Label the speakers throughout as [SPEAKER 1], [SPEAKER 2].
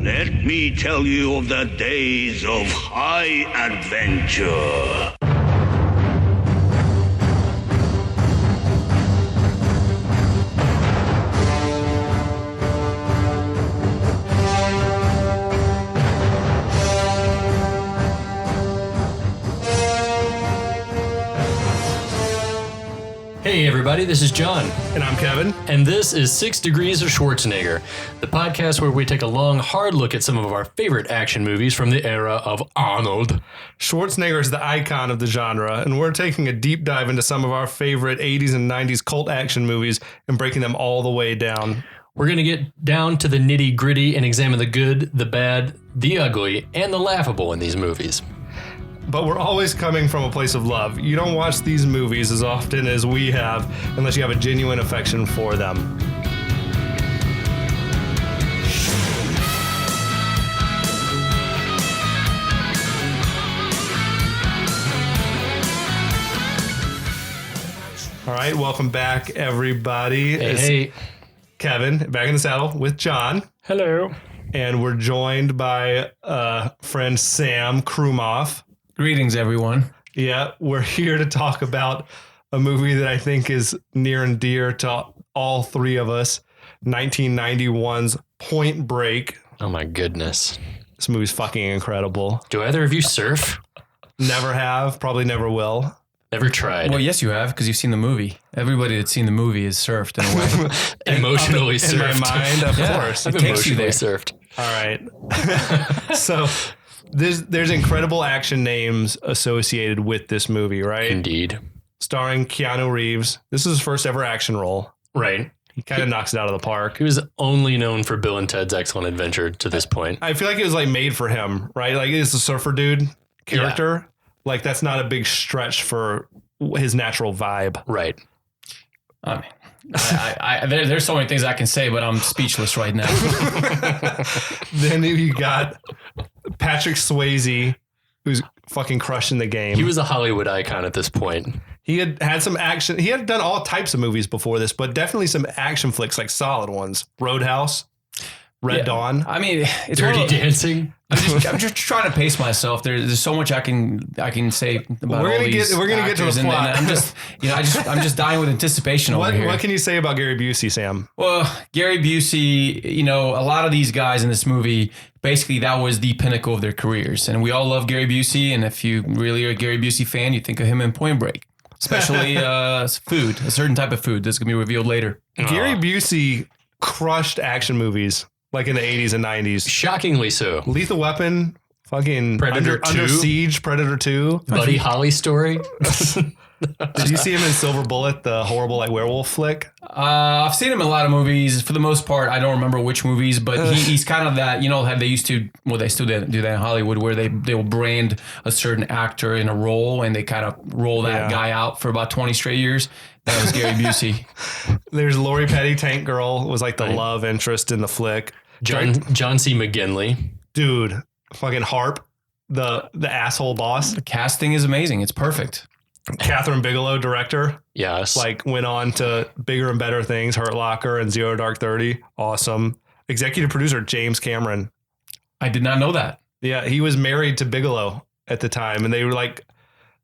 [SPEAKER 1] Let me tell you of the days of high adventure.
[SPEAKER 2] Hey everybody, this is John.
[SPEAKER 3] And I'm Kevin.
[SPEAKER 2] And this is 6 Degrees of Schwarzenegger, the podcast where we take a long, hard look at some of our favorite action movies from the era of Arnold.
[SPEAKER 3] Schwarzenegger is the icon of the genre, and we're taking a deep dive into some of our favorite 80s and 90s cult action movies and breaking them all the way down.
[SPEAKER 2] We're going to get down to the nitty gritty and examine the good, the bad, the ugly, and the laughable in these movies.
[SPEAKER 3] But we're always coming from a place of love. You don't watch these movies as often as we have unless you have a genuine affection for them. All right, welcome back, everybody.
[SPEAKER 2] Hey.
[SPEAKER 3] Kevin, back in the saddle with John.
[SPEAKER 2] Hello.
[SPEAKER 3] And we're joined by friend Sam Krumoff.
[SPEAKER 4] Greetings, everyone.
[SPEAKER 3] Yeah, we're here to talk about a movie that I think is near and dear to all three of us, 1991's Point Break.
[SPEAKER 2] Oh my goodness.
[SPEAKER 3] This movie's fucking incredible.
[SPEAKER 2] Do either of you surf?
[SPEAKER 3] Never have, probably never will.
[SPEAKER 2] Never tried.
[SPEAKER 4] Well, yes, you have, because you've seen the movie. Everybody that's seen the movie has surfed in a way.
[SPEAKER 2] Emotionally surfed.
[SPEAKER 3] In my mind, of course.
[SPEAKER 2] I've
[SPEAKER 4] It takes you
[SPEAKER 2] emotionally
[SPEAKER 4] there.
[SPEAKER 2] surfed.
[SPEAKER 3] All right. So there's incredible action names associated with this movie, right?
[SPEAKER 2] Indeed.
[SPEAKER 3] Starring Keanu Reeves. This is his first ever action role.
[SPEAKER 2] Right.
[SPEAKER 3] He kind of knocks it out of the park.
[SPEAKER 2] He was only known for Bill and Ted's Excellent Adventure to this point.
[SPEAKER 3] I feel like it was like made for him, right? Like it's a surfer dude character. Like that's not a big stretch for his natural vibe.
[SPEAKER 2] Right.
[SPEAKER 4] I mean, there's so many things I can say, but I'm speechless right now.
[SPEAKER 3] Then you got Patrick Swayze, who's fucking crushing the game.
[SPEAKER 2] He was a Hollywood icon at this point.
[SPEAKER 3] He had some action. He had done all types of movies before this, but definitely some action flicks, like solid ones. Roadhouse, Red Dawn.
[SPEAKER 4] I mean, it's
[SPEAKER 2] Dirty Dancing.
[SPEAKER 4] I'm just trying to pace myself. There's so much I can say about
[SPEAKER 3] We're
[SPEAKER 4] all
[SPEAKER 3] gonna
[SPEAKER 4] these
[SPEAKER 3] we're gonna get to the
[SPEAKER 4] actors, and
[SPEAKER 3] plot.
[SPEAKER 4] I'm just, I'm just dying with anticipation over here.
[SPEAKER 3] What can you say about Gary Busey, Sam?
[SPEAKER 4] Well, Gary Busey, a lot of these guys in this movie, basically that was the pinnacle of their careers. And we all love Gary Busey. And if you really are a Gary Busey fan, you think of him in Point Break. Especially food, a certain type of food that's going to be revealed later.
[SPEAKER 3] Gary Busey crushed action movies like in the 80s and 90s.
[SPEAKER 2] Shockingly so.
[SPEAKER 3] Lethal Weapon, fucking
[SPEAKER 2] Predator 2.
[SPEAKER 3] Under Siege, Predator 2.
[SPEAKER 2] Buddy Holly story.
[SPEAKER 3] Did you see him in Silver Bullet, the horrible like werewolf flick?
[SPEAKER 4] I've seen him in a lot of movies. For the most part, I don't remember which movies, but he's kind of that, how they used to, well, they still do that in Hollywood, where they will brand a certain actor in a role and they kind of roll that guy out for about 20 straight years. That was Gary Busey.
[SPEAKER 3] There's Lori Petty, Tank Girl, was like the love interest in the flick.
[SPEAKER 2] John C. McGinley.
[SPEAKER 3] Dude, fucking Harp, the asshole boss.
[SPEAKER 4] The casting is amazing. It's perfect.
[SPEAKER 3] Catherine Bigelow, director.
[SPEAKER 2] Yes.
[SPEAKER 3] Like went on to bigger and better things, Hurt Locker and Zero Dark 30. Awesome. Executive producer James Cameron.
[SPEAKER 4] I did not know that.
[SPEAKER 3] Yeah, he was married to Bigelow at the time, and they were like,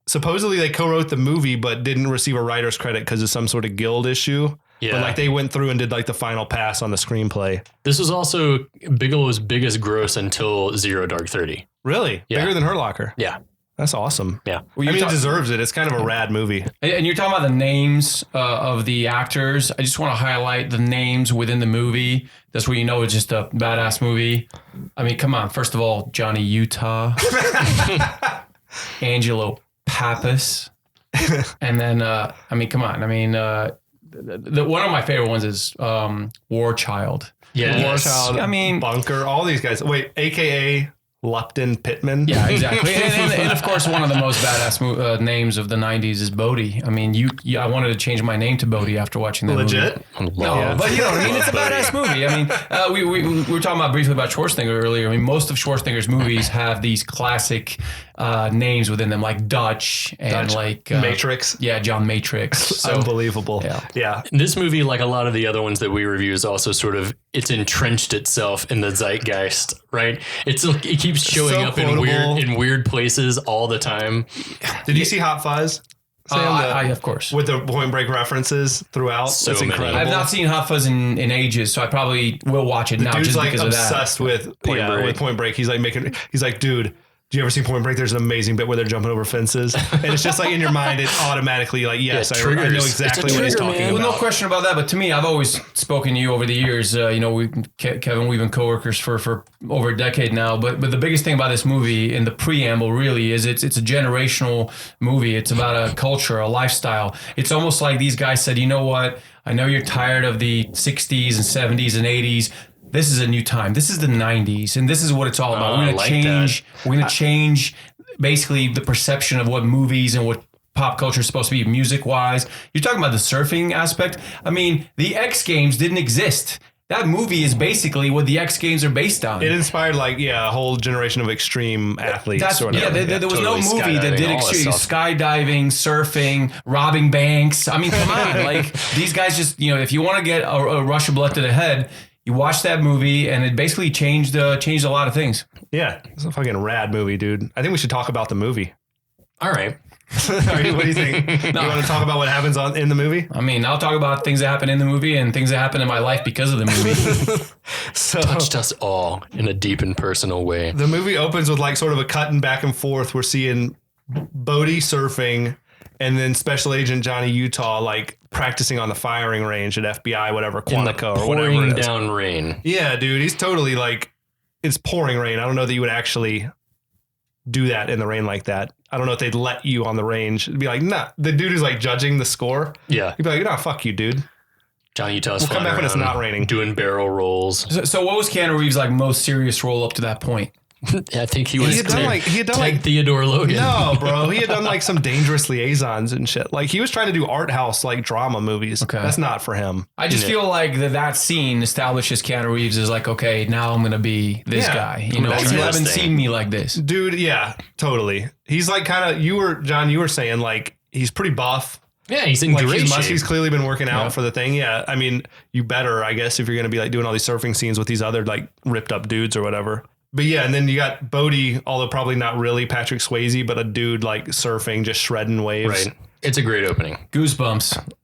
[SPEAKER 3] supposedly they co-wrote the movie, but didn't receive a writer's credit because of some sort of guild issue. Yeah. But like they went through and did like the final pass on the screenplay.
[SPEAKER 2] This was also Bigelow's biggest gross until Zero Dark 30.
[SPEAKER 3] Really?
[SPEAKER 2] Yeah.
[SPEAKER 3] Bigger than Hurt Locker?
[SPEAKER 2] Yeah.
[SPEAKER 3] That's awesome.
[SPEAKER 2] Yeah.
[SPEAKER 3] Well, it deserves it. It's kind of a rad movie.
[SPEAKER 4] And you're talking about the names of the actors. I just want to highlight the names within the movie. That's where you know it's just a badass movie. I mean, come on. First of all, Johnny Utah, Angelo Pappas. And then, come on. One of my favorite ones is War Child.
[SPEAKER 2] Yeah.
[SPEAKER 3] War Child, Bunker, all these guys. Wait, AKA Lupton Pittman.
[SPEAKER 4] Yeah, exactly. and of course, one of the most badass names of the 90s is Bodhi. I mean, I wanted to change my name to Bodhi after watching that
[SPEAKER 3] Legit?
[SPEAKER 4] movie. No, but you know what I mean? It's a badass movie. I mean, we were talking about briefly about Schwarzenegger earlier. I mean, most of Schwarzenegger's movies have these classic names within them, like Dutch and
[SPEAKER 3] Matrix.
[SPEAKER 4] Yeah, John Matrix. So,
[SPEAKER 3] Unbelievable. Yeah.
[SPEAKER 2] This movie, like a lot of the other ones that we review, is also sort of it's entrenched itself in the zeitgeist, right? It keeps showing
[SPEAKER 3] so
[SPEAKER 2] up
[SPEAKER 3] quotable.
[SPEAKER 2] in weird places all the time.
[SPEAKER 3] Did you see Hot Fuzz?
[SPEAKER 4] Of course.
[SPEAKER 3] With the Point Break references throughout.
[SPEAKER 2] So
[SPEAKER 3] That's
[SPEAKER 2] many.
[SPEAKER 3] incredible.
[SPEAKER 4] I've not seen Hot Fuzz in ages, so I probably will watch it now
[SPEAKER 3] Dude's
[SPEAKER 4] just
[SPEAKER 3] like
[SPEAKER 4] because of that.
[SPEAKER 3] obsessed with Point Break. He's like, dude, do you ever see Point Break? There's an amazing bit where they're jumping over fences. And it's just like in your mind, it automatically like, yes, I know exactly what he's talking about.
[SPEAKER 4] Well, no question about that. But to me, I've always spoken to you over the years. Kevin, we've been coworkers for over a decade now. But the biggest thing about this movie in the preamble really is it's a generational movie. It's about a culture, a lifestyle. It's almost like these guys said, you know what? I know you're tired of the 60s and 70s and 80s. This is a new time. This is the 90s, and this is what it's all about. We're going to change basically the perception of what movies and what pop culture is supposed to be music-wise. You're talking about the surfing aspect. I mean, the X Games didn't exist. That movie is basically what the X Games are based on.
[SPEAKER 3] It inspired a whole generation of extreme athletes.
[SPEAKER 4] There was
[SPEAKER 2] totally.
[SPEAKER 4] no movie that did extreme skydiving, surfing, robbing banks. I mean, come on. Like, these guys just, if you want to get a rush of blood to the head, you watch that movie, and it basically changed a lot of things.
[SPEAKER 3] Yeah, it's a fucking rad movie, dude. I think we should talk about the movie.
[SPEAKER 2] All right.
[SPEAKER 3] What do you think? You want to talk about what happens in the movie?
[SPEAKER 4] I mean, I'll talk about things that happen in the movie and things that happen in my life because of the movie.
[SPEAKER 3] So
[SPEAKER 2] touched us all in a deep and personal way.
[SPEAKER 3] The movie opens with like sort of a cutting back and forth. We're seeing Bodie surfing, and then Special Agent Johnny Utah like practicing on the firing range at FBI, whatever, Quantico or whatever.
[SPEAKER 2] Pouring down rain.
[SPEAKER 3] Yeah, dude, he's totally like, it's pouring rain. I don't know that you would actually do that in the rain like that. I don't know if they'd let you on the range. It'd be like, nah. The dude who's like judging the score.
[SPEAKER 2] Yeah.
[SPEAKER 3] He'd be like, nah, fuck you, dude.
[SPEAKER 2] Johnny Utah's
[SPEAKER 3] We'll come back when it's not raining.
[SPEAKER 2] Doing barrel rolls.
[SPEAKER 4] So what was Keanu Reeves' like most serious role up to that point?
[SPEAKER 2] I think he had done
[SPEAKER 3] like
[SPEAKER 2] Theodore Logan.
[SPEAKER 3] No, bro. He had done like some Dangerous Liaisons and shit. Like he was trying to do art house like drama movies.
[SPEAKER 4] Okay.
[SPEAKER 3] That's not for him.
[SPEAKER 4] I just feel like that scene establishes Keanu Reeves as like, okay, now I'm going to be this guy. You haven't seen me like this.
[SPEAKER 3] Dude, yeah, totally. He's like kind of, John, you were saying like he's pretty buff.
[SPEAKER 2] Yeah, he's in great shape.
[SPEAKER 3] He's clearly been working out for the thing. Yeah, I mean, you better, I guess, if you're going to be like doing all these surfing scenes with these other like ripped up dudes or whatever. But yeah, and then you got Bodie, although probably not really Patrick Swayze, but a dude like surfing, just shredding waves.
[SPEAKER 2] Right. It's a great opening.
[SPEAKER 4] Goosebumps.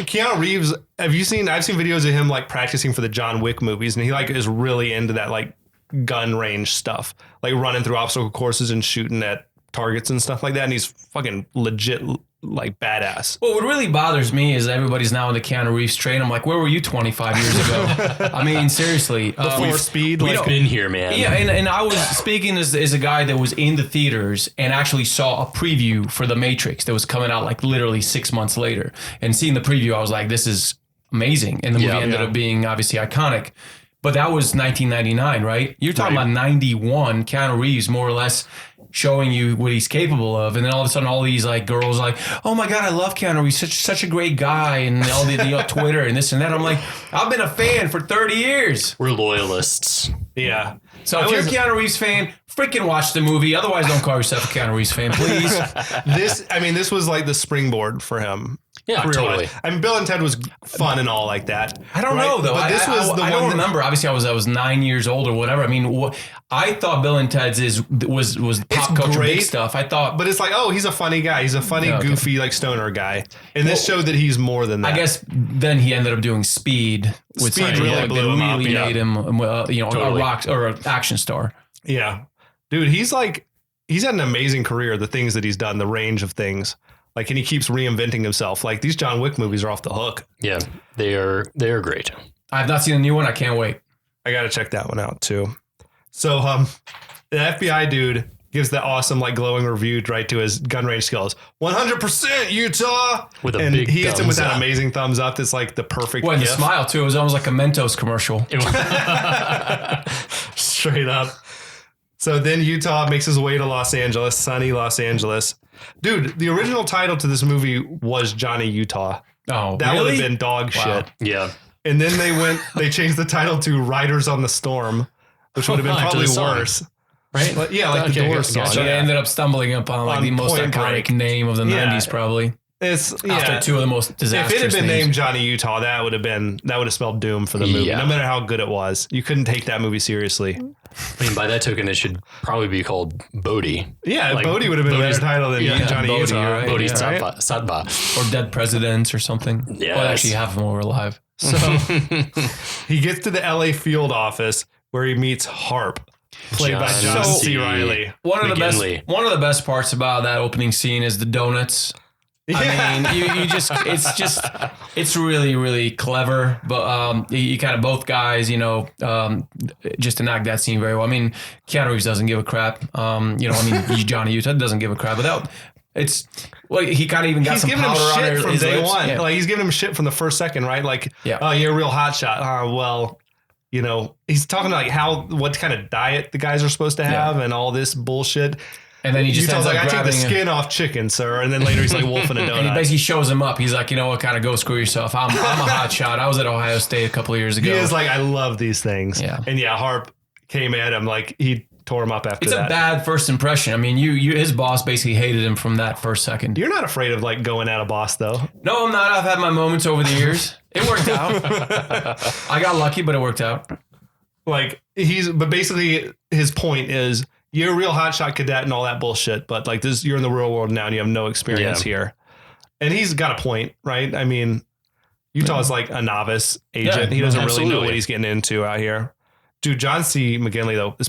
[SPEAKER 3] Keanu Reeves, I've seen videos of him like practicing for the John Wick movies, and he like is really into that like gun range stuff, like running through obstacle courses and shooting at targets and stuff like that. And he's fucking legit like badass.
[SPEAKER 4] Well, what really bothers me is everybody's now in the Keanu Reeves train. I'm like, where were you 25 years ago? I mean, seriously.
[SPEAKER 3] Before Speed,
[SPEAKER 2] we've been here, man.
[SPEAKER 4] Yeah, and I was speaking as a guy that was in the theaters and actually saw a preview for The Matrix that was coming out like literally 6 months later. And seeing the preview, I was like, this is amazing. And the movie ended up being obviously iconic. But that was 1999, right? You're talking about 91, Keanu Reeves more or less showing you what he's capable of, and then all of a sudden all these like girls like, oh my god, I love Keanu Reeves, such a great guy, and all the Twitter and this and that. I'm like, I've been a fan for 30 years.
[SPEAKER 2] We're loyalists.
[SPEAKER 3] Yeah.
[SPEAKER 4] So if you're a Keanu Reeves fan, freaking watch the movie. Otherwise, don't call yourself a Keanu Reeves fan, please.
[SPEAKER 3] This was like the springboard for him.
[SPEAKER 2] Yeah, totally.
[SPEAKER 3] I mean, Bill and Ted was fun and all like that.
[SPEAKER 4] I don't know though.
[SPEAKER 3] But this was
[SPEAKER 4] I don't remember. Obviously, I was 9 years old or whatever. I mean, I thought Bill and Ted's was pop culture big stuff. I thought,
[SPEAKER 3] but it's like, oh, he's a funny guy. He's a funny, goofy, like stoner guy. And this showed that he's more than that.
[SPEAKER 4] I guess then he ended up doing Speed.
[SPEAKER 3] Speed really blew him up.
[SPEAKER 4] Made him, a rock or an action star.
[SPEAKER 3] Yeah, dude, he's had an amazing career. The things that he's done, the range of things. Like, and he keeps reinventing himself. Like, these John Wick movies are off the hook.
[SPEAKER 2] Yeah, they are great.
[SPEAKER 4] I have not seen a new one. I can't wait.
[SPEAKER 3] I got to check that one out, too. So, the FBI dude gives the awesome, like, glowing review right to his gun range skills. 100% Utah!
[SPEAKER 2] With a big
[SPEAKER 3] he hits him with that
[SPEAKER 2] up.
[SPEAKER 3] amazing thumbs up that's, like, the perfect
[SPEAKER 4] Well, the
[SPEAKER 3] gift.
[SPEAKER 4] smile, too. It was almost like a Mentos commercial.
[SPEAKER 3] Straight up. So then Utah makes his way to Los Angeles, sunny Los Angeles. Dude, the original title to this movie was Johnny Utah.
[SPEAKER 4] Oh,
[SPEAKER 3] that
[SPEAKER 4] really?
[SPEAKER 3] would have been dog shit.
[SPEAKER 2] Yeah.
[SPEAKER 3] And then they changed the title to Riders on the Storm, which would have been probably worse.
[SPEAKER 2] Right?
[SPEAKER 3] Like the Doors song.
[SPEAKER 4] So they ended up stumbling upon like the most iconic name of the 90s, probably. After two of the most disastrous
[SPEAKER 3] If it had been
[SPEAKER 4] names.
[SPEAKER 3] named Johnny Utah, that would have spelled doom for the movie.
[SPEAKER 2] Yeah.
[SPEAKER 3] No matter how good it was, you couldn't take that movie seriously.
[SPEAKER 2] I mean, by that token, it should probably be called Bodhi.
[SPEAKER 3] Yeah,
[SPEAKER 2] Like,
[SPEAKER 3] Bodhi would have been a
[SPEAKER 2] Bodhi's-
[SPEAKER 3] better title than Johnny
[SPEAKER 4] Bodhi,
[SPEAKER 3] Utah.
[SPEAKER 4] you're right.
[SPEAKER 2] Bodhi
[SPEAKER 3] Yeah, right?
[SPEAKER 2] Sattva.
[SPEAKER 4] Or Dead Presidents or something.
[SPEAKER 2] Yes.
[SPEAKER 4] Well, actually, half of them were alive.
[SPEAKER 3] So he gets to the LA field office where he meets Harp, played by John
[SPEAKER 2] John
[SPEAKER 3] C.
[SPEAKER 2] C.
[SPEAKER 3] Reilly.
[SPEAKER 4] One of
[SPEAKER 2] McGinley.
[SPEAKER 4] the best parts about that opening scene is the donuts. I mean, it's really, really clever. But you kind of both guys, just enact that scene very well. I mean, Keanu Reeves doesn't give a crap. Johnny Utah doesn't give a crap. But he kind of even got
[SPEAKER 3] He's
[SPEAKER 4] some
[SPEAKER 3] giving him
[SPEAKER 4] powder on
[SPEAKER 3] shit from
[SPEAKER 4] his
[SPEAKER 3] day
[SPEAKER 4] lips.
[SPEAKER 3] one.
[SPEAKER 4] Yeah.
[SPEAKER 3] Like he's giving him shit from the first second, right? Like,
[SPEAKER 4] Yeah.
[SPEAKER 3] oh, you're a real hotshot. Well, he's talking like what kind of diet the guys are supposed to have and all this bullshit.
[SPEAKER 4] And then he just
[SPEAKER 3] Utah's
[SPEAKER 4] ends up
[SPEAKER 3] like, I take the
[SPEAKER 4] grabbing
[SPEAKER 3] skin off chicken, sir. And then later he's like wolfing a donut.
[SPEAKER 4] and he basically shows him up. He's like, you know what, kind of go screw yourself. I'm a hot shot. I was at Ohio State a couple of years ago.
[SPEAKER 3] He is like, I love these things.
[SPEAKER 4] Yeah.
[SPEAKER 3] And Harp came at him like he tore him up after
[SPEAKER 4] It's
[SPEAKER 3] that.
[SPEAKER 4] a bad first impression. I mean, his boss basically hated him from that first second.
[SPEAKER 3] You're not afraid of like going at a boss though.
[SPEAKER 4] No, I'm not. I've had my moments over the years. It worked out. I got lucky, but it worked out.
[SPEAKER 3] Like but basically his point is you're a real hotshot cadet and all that bullshit, but like this, you're in the real world now and you have no experience here. And he's got a point, right? I mean, Utah's like a novice agent. He doesn't really know what he's getting into out here. Dude, John C. McGinley though is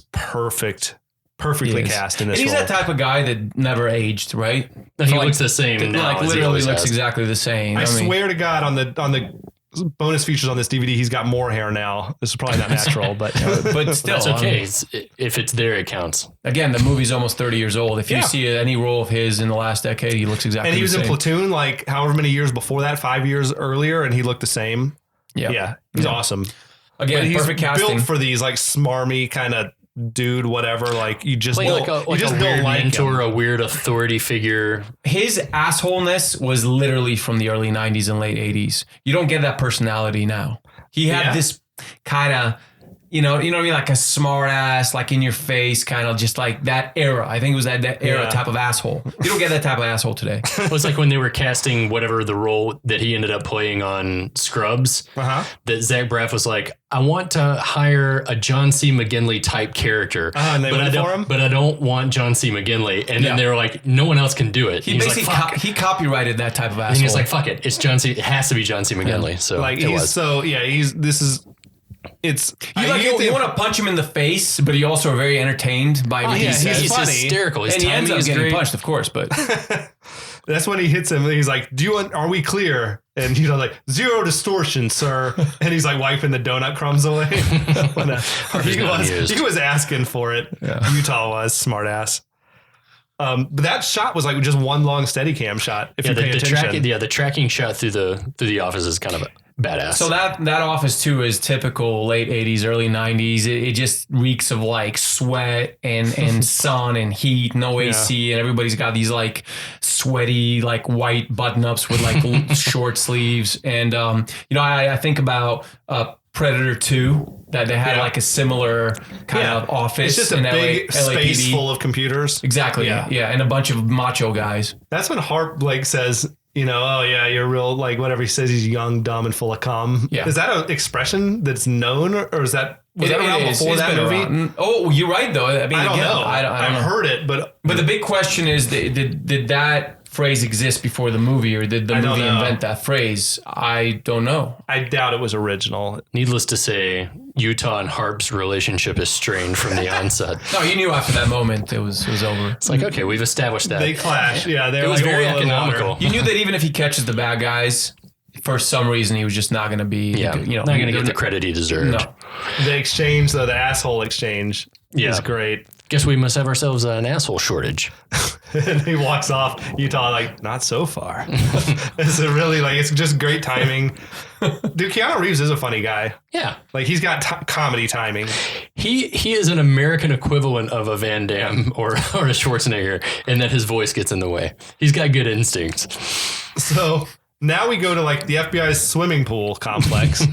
[SPEAKER 3] perfectly cast in this
[SPEAKER 4] and he's
[SPEAKER 3] role.
[SPEAKER 4] that type of guy that never aged, right?
[SPEAKER 2] He looks the same now.
[SPEAKER 4] Like
[SPEAKER 2] as he
[SPEAKER 4] literally
[SPEAKER 2] always
[SPEAKER 4] looks
[SPEAKER 2] has.
[SPEAKER 4] exactly the same.
[SPEAKER 3] I
[SPEAKER 4] mean,
[SPEAKER 3] swear to God, on the bonus features on this DVD, he's got more hair now. This is probably not natural, but
[SPEAKER 4] but still,
[SPEAKER 2] That's
[SPEAKER 4] I
[SPEAKER 2] okay.
[SPEAKER 4] mean,
[SPEAKER 2] If it's there, it counts.
[SPEAKER 4] again, the movie's almost 30 years old. If you
[SPEAKER 3] Yeah.
[SPEAKER 4] see any role of his in the last decade, he looks exactly
[SPEAKER 3] and he was
[SPEAKER 4] the
[SPEAKER 3] in
[SPEAKER 4] same.
[SPEAKER 3] Platoon like however many years before that, 5 years earlier, and he looked the same. Yeah, he's awesome.
[SPEAKER 4] Again,
[SPEAKER 3] But he's
[SPEAKER 4] perfect casting.
[SPEAKER 3] built for these like smarmy kind of dude, whatever. Like you just
[SPEAKER 2] Playing
[SPEAKER 3] don't,
[SPEAKER 2] like
[SPEAKER 3] you
[SPEAKER 2] a
[SPEAKER 3] just
[SPEAKER 2] weird
[SPEAKER 3] don't like
[SPEAKER 2] mentor,
[SPEAKER 3] him.
[SPEAKER 2] a weird authority figure.
[SPEAKER 4] His assholeness was literally from the early 90s and late 80s. You don't get that personality now. He had this kind of, you know what I mean? Like a smart ass, like in your face, kind of just like that era. I think it was that era type of asshole. You don't get that type of asshole today.
[SPEAKER 2] It was like when they were casting whatever the role that he ended up playing on Scrubs, that Zach Braff was like, I want to hire a John C. McGinley type character,
[SPEAKER 3] and they went for him?
[SPEAKER 2] but I don't want John C. McGinley. And then they were like, no one else can do it.
[SPEAKER 4] He
[SPEAKER 2] He's
[SPEAKER 4] basically
[SPEAKER 2] like, fuck.
[SPEAKER 4] he copyrighted that type of asshole.
[SPEAKER 2] And he was like, fuck it. It's John C. It has to be John C. McGinley. So
[SPEAKER 3] Like
[SPEAKER 2] it
[SPEAKER 3] he's
[SPEAKER 2] was.
[SPEAKER 3] it's
[SPEAKER 4] you want to punch him in the face, but you also are very entertained by what he says.
[SPEAKER 2] He's
[SPEAKER 3] funny.
[SPEAKER 2] hysterical. His
[SPEAKER 4] And he ends
[SPEAKER 2] timing
[SPEAKER 4] up
[SPEAKER 2] is
[SPEAKER 4] getting
[SPEAKER 2] great.
[SPEAKER 4] punched, of course, but
[SPEAKER 3] that's when he hits him. And he's like, are we clear? And like, zero distortion, sir. And he's like wiping the donut crumbs away. He was asking for it.
[SPEAKER 4] Yeah.
[SPEAKER 3] Utah was smart ass. But that shot was like just one long Steadicam shot. If you pay attention.
[SPEAKER 2] The tracking shot through the office is kind of badass.
[SPEAKER 4] so that office too is typical late 80s, early 90s. It just reeks of like sweat and sun and heat, no AC, and everybody's got these like sweaty like white button ups with like short sleeves. And I think about Predator 2 that they had like a similar kind of office.
[SPEAKER 3] It's just a
[SPEAKER 4] in
[SPEAKER 3] big space
[SPEAKER 4] LAPD.
[SPEAKER 3] full of computers.
[SPEAKER 4] Exactly. Yeah, and a bunch of macho guys.
[SPEAKER 3] That's when Harp like says, oh yeah, you're real, like whatever he says, he's young, dumb, and full of cum.
[SPEAKER 4] Yeah.
[SPEAKER 3] Is that an expression that's known, or was that around before
[SPEAKER 4] It's
[SPEAKER 3] that
[SPEAKER 4] been
[SPEAKER 3] movie?
[SPEAKER 4] around. Oh, you're right though. I mean,
[SPEAKER 3] I don't know.
[SPEAKER 4] I don't
[SPEAKER 3] I've
[SPEAKER 4] know.
[SPEAKER 3] heard it, but
[SPEAKER 4] But the big question is, did that phrase exist before the movie, or did the
[SPEAKER 3] I don't
[SPEAKER 4] movie
[SPEAKER 3] know.
[SPEAKER 4] invent that phrase? I don't know.
[SPEAKER 3] I doubt it was original.
[SPEAKER 2] Needless to say, Utah and Harp's relationship is strained from the onset.
[SPEAKER 4] No, you knew after that moment it was over.
[SPEAKER 2] It's like, okay, we've established that.
[SPEAKER 3] They clash. Yeah, they're
[SPEAKER 2] It was
[SPEAKER 3] like
[SPEAKER 2] very
[SPEAKER 3] oil and water.
[SPEAKER 2] economical.
[SPEAKER 4] You knew that even if he catches the bad guys, for some reason he was just not going to be.
[SPEAKER 2] Yeah, not going to get the credit he deserved.
[SPEAKER 4] No.
[SPEAKER 3] The exchange, though, the asshole exchange is great.
[SPEAKER 2] Guess we must have ourselves an asshole shortage.
[SPEAKER 3] And he walks off. Utah like, not so far. It's a really it's just great timing. Dude, Keanu Reeves is a funny guy.
[SPEAKER 2] Yeah.
[SPEAKER 3] Like he's got comedy timing.
[SPEAKER 2] He is an American equivalent of a Van Damme or a Schwarzenegger in that his voice gets in the way. He's got good instincts.
[SPEAKER 3] So now we go to like the FBI's swimming pool complex,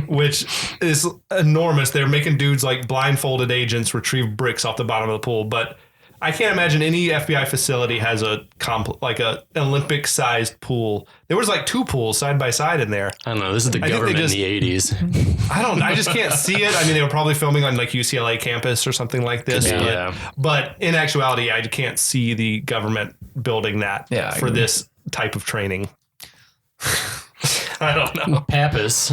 [SPEAKER 3] which is enormous. They're making dudes like blindfolded agents retrieve bricks off the bottom of the pool. But I can't imagine any FBI facility has a Olympic-sized pool. There was like 2 pools side by side in there.
[SPEAKER 2] I don't know. This is the government in the 80s.
[SPEAKER 3] I just can't see it. I mean, they were probably filming on like UCLA campus or something like this. But in actuality, I can't see the government building that for this type of training. I don't know.
[SPEAKER 2] Pappas.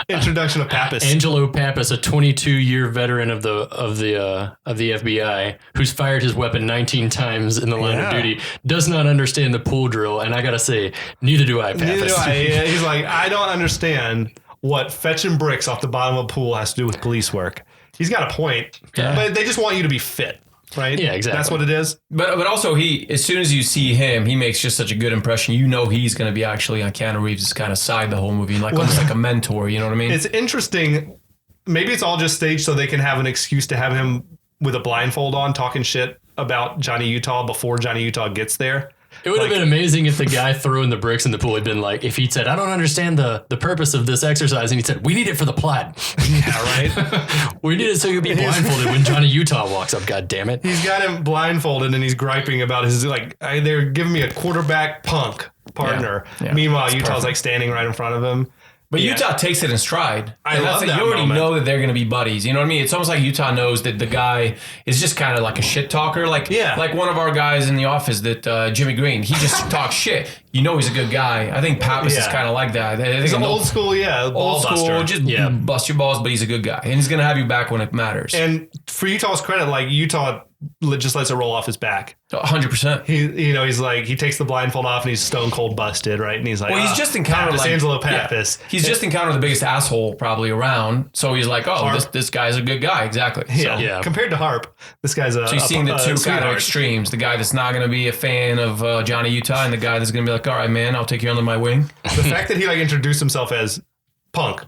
[SPEAKER 3] Introduction of Pappas.
[SPEAKER 2] Angelo Pappas, a 22-year veteran of the FBI, who's fired his weapon 19 times in the line of duty, does not understand the pool drill. And I gotta say, neither do I, Pappas.
[SPEAKER 3] Neither do I. He's like, I don't understand what fetching bricks off the bottom of a pool has to do with police work. He's got a point, but they just want you to be fit. Right?
[SPEAKER 2] Yeah, exactly.
[SPEAKER 3] That's what it is.
[SPEAKER 4] But also as soon as you see him, he makes just such a good impression. You know he's going to be actually on Keanu Reeves' kind of side the whole movie, almost like a mentor. You know what I mean?
[SPEAKER 3] It's interesting. Maybe it's all just staged so they can have an excuse to have him with a blindfold on talking shit about Johnny Utah before Johnny Utah gets there.
[SPEAKER 2] It would have been amazing if the guy throwing the bricks in the pool had been like, if he'd said, I don't understand the purpose of this exercise. And he said, we need it for the plot.
[SPEAKER 3] Yeah, right.
[SPEAKER 2] We need it so you'll be blindfolded when Johnny Utah walks up. God damn it.
[SPEAKER 3] He's got him blindfolded and he's griping about his, they're giving me a quarterback punk partner. Yeah. Meanwhile, Utah's like standing right in front of him.
[SPEAKER 4] But Utah takes it in stride.
[SPEAKER 3] I love that.
[SPEAKER 4] You already know that they're going to be buddies. You know what I mean? It's almost like Utah knows that the guy is just kind of like a shit talker. Like one of our guys in the office, that Jimmy Green. He just talks shit. You know he's a good guy. I think Pappas is kind of like that.
[SPEAKER 3] He's an old school, ball buster.
[SPEAKER 4] Just bust your balls, but he's a good guy. And he's going to have you back when it matters.
[SPEAKER 3] And for Utah's credit, Utah just lets it roll off his back.
[SPEAKER 4] 100%.
[SPEAKER 3] He's like, he takes the blindfold off and he's stone cold busted, right? And he's like,
[SPEAKER 4] he's just encountered
[SPEAKER 3] Angelo Pappas.
[SPEAKER 4] Yeah. He's just encountered the biggest asshole probably around. So he's like, this guy's a good guy. Exactly.
[SPEAKER 3] Yeah. Compared to Harp, this guy's
[SPEAKER 4] so you're seeing the two kind of extremes. The guy that's not going to be a fan of Johnny Utah and the guy that's going to be like, all right, man, I'll take you under my wing.
[SPEAKER 3] The fact that he introduced himself as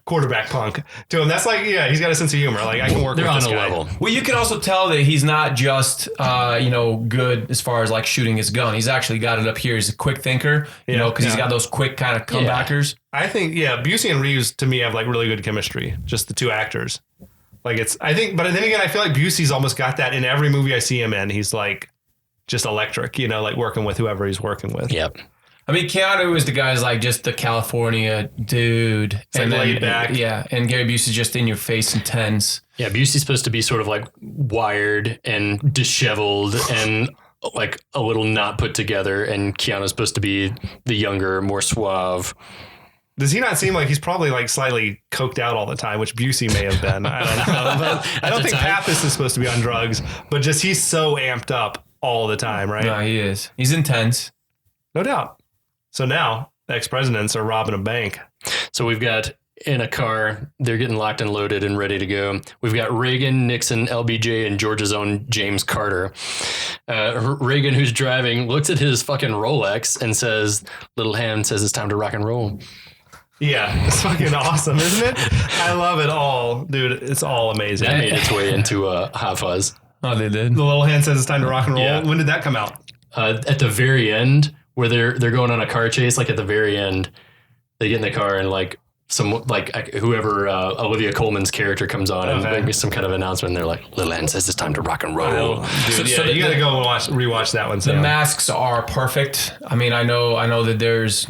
[SPEAKER 3] quarterback punk to him, that's he's got a sense of humor. I can work with this guy. Level.
[SPEAKER 4] Well, you can also tell that he's not just good as far as shooting his gun. He's actually got it up here. He's a quick thinker, because he's got those quick kind of comebackers.
[SPEAKER 3] I think Busey and Reeves to me have really good chemistry. Just the two actors. But then again, I feel like Busey's almost got that in every movie I see him in. He's just electric, working with whoever he's working with.
[SPEAKER 2] Yep.
[SPEAKER 4] I mean, Keanu is the guy's just the California dude.
[SPEAKER 3] And laid back.
[SPEAKER 4] And Gary Busey's just in your face and tense.
[SPEAKER 2] Yeah, Busey's supposed to be sort of wired and disheveled and a little not put together. And Keanu's supposed to be the younger, more suave.
[SPEAKER 3] Does he not seem like he's probably slightly coked out all the time, which Busey may have been? I don't know. But I don't think Pappas is supposed to be on drugs, but just he's so amped up all the time, right?
[SPEAKER 4] No, he is. He's intense.
[SPEAKER 3] No doubt. So now ex-presidents are robbing a bank.
[SPEAKER 2] So we've got in a car, they're getting locked and loaded and ready to go. We've got Reagan, Nixon, LBJ, and Georgia's own James Carter. Reagan, who's driving, looks at his fucking Rolex and says, little hand says it's time to rock and roll.
[SPEAKER 3] Yeah, it's fucking awesome, isn't it? I love it all. Dude, it's all amazing.
[SPEAKER 2] That made its way into Hot Fuzz.
[SPEAKER 4] Oh, they did?
[SPEAKER 3] The little hand says it's time to rock and roll.
[SPEAKER 2] Yeah.
[SPEAKER 3] When did that come out?
[SPEAKER 2] At the very end, where they're going on a car chase, at the very end, they get in the car and whoever Olivia Colman's character comes on and makes some kind of announcement. And they're like, "Little Ann says it's time to rock and roll."
[SPEAKER 3] Dude, so you got to go and rewatch that one.
[SPEAKER 4] The masks are perfect. I mean, I know that there's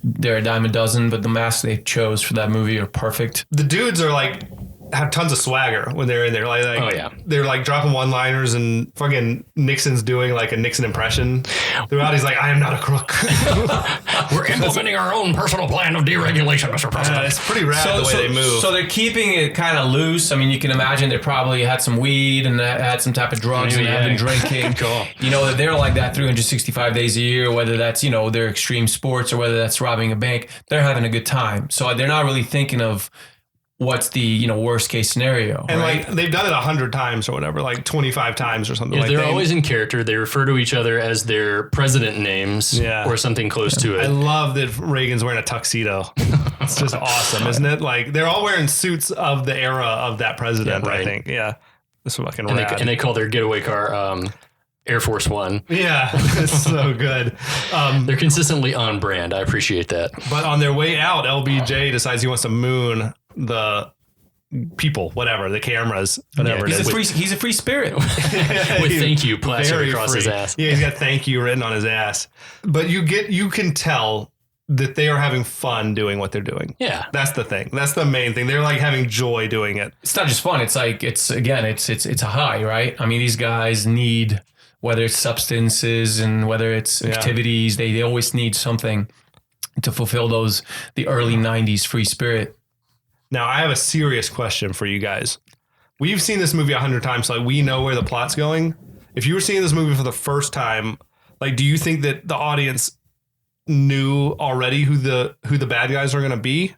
[SPEAKER 4] they're a dime a dozen, but the masks they chose for that movie are perfect.
[SPEAKER 3] The dudes are have tons of swagger when they're in there. They're dropping one-liners, and fucking Nixon's doing a Nixon impression throughout. He's like, "I am not a crook."
[SPEAKER 2] We're implementing our own personal plan of deregulation, Mr. President.
[SPEAKER 3] It's pretty rad the way they move.
[SPEAKER 4] So they're keeping it kind of loose. I mean, you can imagine they probably had some weed and had some type of drugs and have been drinking.
[SPEAKER 3] Cool.
[SPEAKER 4] That they're like that 365 days a year, whether that's, their extreme sports or whether that's robbing a bank, they're having a good time. So they're not really thinking of what's the worst case scenario,
[SPEAKER 3] and
[SPEAKER 4] right?
[SPEAKER 3] They've done it 100 times or whatever, 25 times or something.
[SPEAKER 2] They're always in character. They refer to each other as their president names or something close to it.
[SPEAKER 3] I love that Reagan's wearing a tuxedo. It's just awesome, isn't it? They're all wearing suits of the era of that president. Right. I think, it's fucking rad.
[SPEAKER 2] And they call their getaway car Air Force One.
[SPEAKER 3] Yeah, it's so good.
[SPEAKER 2] They're consistently on brand. I appreciate that.
[SPEAKER 3] But on their way out, LBJ decides he wants to moon the people, whatever, the cameras, whatever.
[SPEAKER 4] He's a free spirit.
[SPEAKER 2] With thank you plastered across his ass.
[SPEAKER 3] Yeah, he's got thank you written on his ass. But you can tell that they are having fun doing what they're doing.
[SPEAKER 2] Yeah.
[SPEAKER 3] That's the thing. That's the main thing. They're like having joy doing it.
[SPEAKER 4] It's not just fun. It's like, it's a high, right? I mean, these guys need, whether it's substances and whether it's activities, they always need something to fulfill the early 90s free spirit.
[SPEAKER 3] Now, I have a serious question for you guys. We've seen this movie 100 times, so we know where the plot's going. If you were seeing this movie for the first time, like, do you think that the audience knew already who the bad guys are going to be?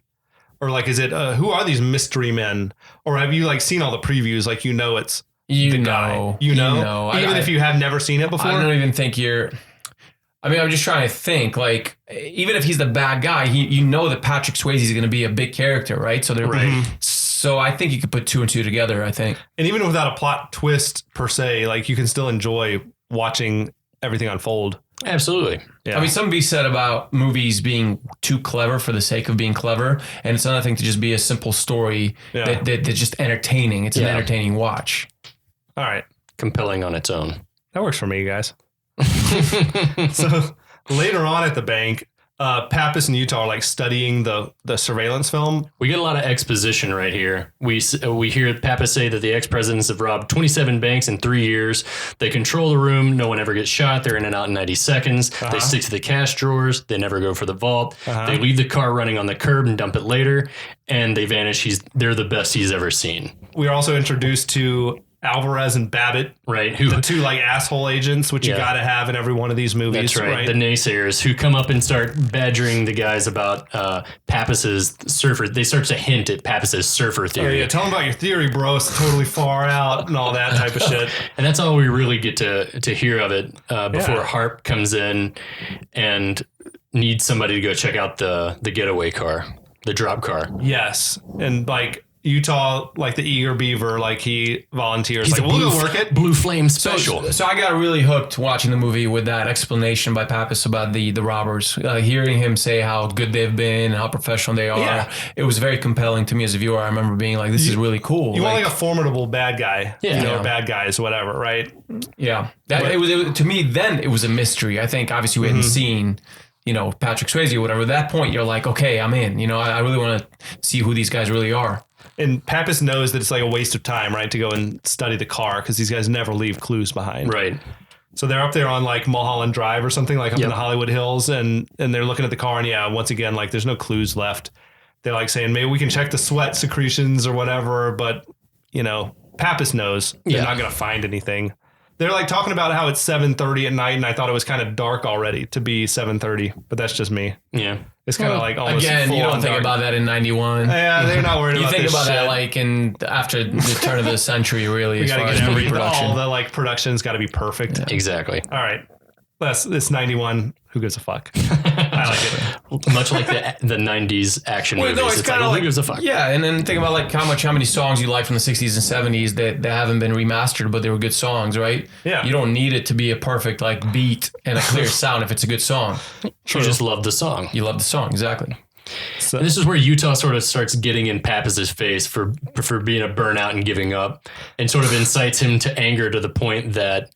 [SPEAKER 3] Or like, is it, who are these mystery men? Or have you like seen all the previews? Like, it's the guy. You know? Even if you have never seen it before?
[SPEAKER 4] I don't even think I'm just trying to think, like, even if he's the bad guy, you know that Patrick Swayze is going to be a big character, right? So So I think you could put two and two together, I think.
[SPEAKER 3] And even without a plot twist per se, like, you can still enjoy watching everything unfold.
[SPEAKER 2] Absolutely.
[SPEAKER 3] Yeah.
[SPEAKER 4] I mean, something to be said about movies being too clever for the sake of being clever. And it's another thing to just be a simple story that's just entertaining. It's an entertaining watch.
[SPEAKER 3] All right.
[SPEAKER 2] Compelling on its own.
[SPEAKER 3] That works for me, guys. So later on at the bank, Pappas and Utah are like studying the surveillance film.
[SPEAKER 2] We get a lot of exposition right here. We hear Pappas say that the ex-presidents have robbed 27 banks in 3 years. They control the room. No one ever gets shot. They're in and out in 90 seconds. They stick to the cash drawers. They never go for the vault. They leave the car running on the curb and dump it later. And they vanish. They're the best he's ever seen.
[SPEAKER 3] We are also introduced to Alvarez and Babbitt,
[SPEAKER 2] right?
[SPEAKER 3] The two like asshole agents, which you got to have in every one of these movies.
[SPEAKER 2] That's right. The naysayers who come up and start badgering the guys about Pappas's surfer. They start to hint at Pappas's surfer theory.
[SPEAKER 3] Oh, yeah, tell them about your theory, bro. It's totally far out and all that type of shit.
[SPEAKER 2] And that's all we really get to hear of it before Harp comes in and needs somebody to go check out the getaway car, the drop car.
[SPEAKER 3] Yes, and like Utah, like the eager beaver, like he volunteers. He's like, we'll go work it.
[SPEAKER 2] Blue Flame special.
[SPEAKER 4] So I got really hooked watching the movie with that explanation by Pappas about the robbers. Hearing him say how good they've been and how professional they are, it was very compelling to me as a viewer. I remember being like, this is really cool.
[SPEAKER 3] You want like a formidable bad guy, or bad guys, whatever, right?
[SPEAKER 4] Yeah. It was to me, then it was a mystery. I think obviously we hadn't seen Patrick Swayze or whatever. At that point, you're like, okay, I'm in. I really want to see who these guys really are.
[SPEAKER 3] And Pappas knows that it's like a waste of time, right, to go and study the car because these guys never leave clues behind.
[SPEAKER 2] Right.
[SPEAKER 3] So they're up there on like Mulholland Drive or something, like up in the Hollywood Hills, and they're looking at the car, and once again, like there's no clues left. They're like saying maybe we can check the sweat secretions or whatever, but Pappas knows they're not going to find anything. They're like talking about how it's 7:30 at night, and I thought it was kind of dark already to be 7:30, but that's just me.
[SPEAKER 2] Yeah.
[SPEAKER 3] It's kind of like almost
[SPEAKER 4] again, you don't think about that in 91.
[SPEAKER 3] Yeah, they're not worried about that.
[SPEAKER 4] You think about
[SPEAKER 3] shit.
[SPEAKER 4] that like after the turn of the century, really, as far as
[SPEAKER 3] movie
[SPEAKER 4] movie production.
[SPEAKER 3] All the like production's got to be perfect.
[SPEAKER 2] Yeah. Exactly.
[SPEAKER 3] All right. It's 91. Who gives a fuck? I like
[SPEAKER 2] it. Much like the 90s action movies. No, it's kind of like, who gives a fuck?
[SPEAKER 4] Yeah, and then think about like how many songs you like from the 60s and 70s that haven't been remastered, but they were good songs, right?
[SPEAKER 3] Yeah.
[SPEAKER 4] You don't need it to be a perfect like beat and a clear sound if it's a good song.
[SPEAKER 2] True. You just love the song.
[SPEAKER 4] You love the song, exactly.
[SPEAKER 2] So this is where Utah sort of starts getting in Pappas's face for being a burnout and giving up, and sort of incites him to anger to the point that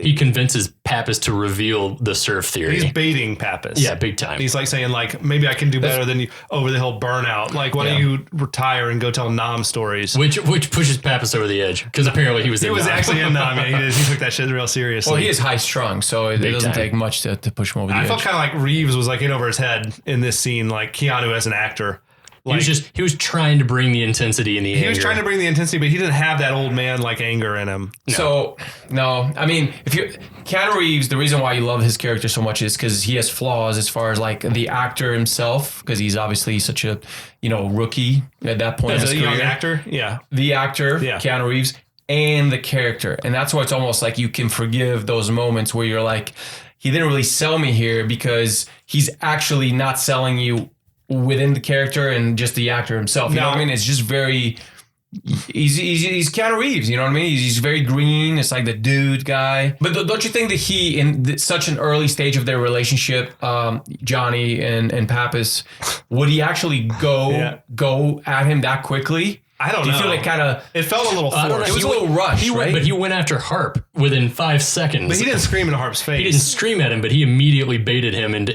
[SPEAKER 2] he convinces Pappas to reveal the surf theory.
[SPEAKER 3] He's baiting Pappas.
[SPEAKER 2] Yeah, big time.
[SPEAKER 3] He's like saying like, maybe I can do better than you over the hill burnout. Like, why don't you retire and go tell Nam stories?
[SPEAKER 2] Which pushes Pappas over the edge because apparently he was
[SPEAKER 3] actually in Nam. Yeah, he took that shit real seriously.
[SPEAKER 4] Well, he is high strung, so it doesn't take much to push him over the edge.
[SPEAKER 3] I felt kind of like Reeves was like in over his head in this scene, like Keanu as an actor.
[SPEAKER 2] Like, he was trying to bring the intensity and the anger.
[SPEAKER 3] He was trying to bring the intensity, but he didn't have that old man like anger in him.
[SPEAKER 4] No. So I mean, Keanu Reeves, the reason why you love his character so much is because he has flaws as far as like the actor himself, because he's obviously such a rookie at that point.
[SPEAKER 3] As a young actor,
[SPEAKER 4] the actor, Keanu Reeves, and the character, and that's why it's almost like you can forgive those moments where you're like, he didn't really sell me here because he's actually not selling you within the character and just the actor himself. You know what I mean? It's just very he's Keanu Reeves, you know what I mean? He's very green. It's like the dude guy. But don't you think that he, in such an early stage of their relationship, Johnny and Pappas, would he actually go at him that quickly?
[SPEAKER 3] I don't know.
[SPEAKER 4] Do you feel like kind of...
[SPEAKER 3] It felt a little forced.
[SPEAKER 4] It was a little rushed, right?
[SPEAKER 2] But he went after Harp within 5 seconds.
[SPEAKER 3] But he didn't scream in Harp's face.
[SPEAKER 2] He didn't scream at him, but he immediately baited him into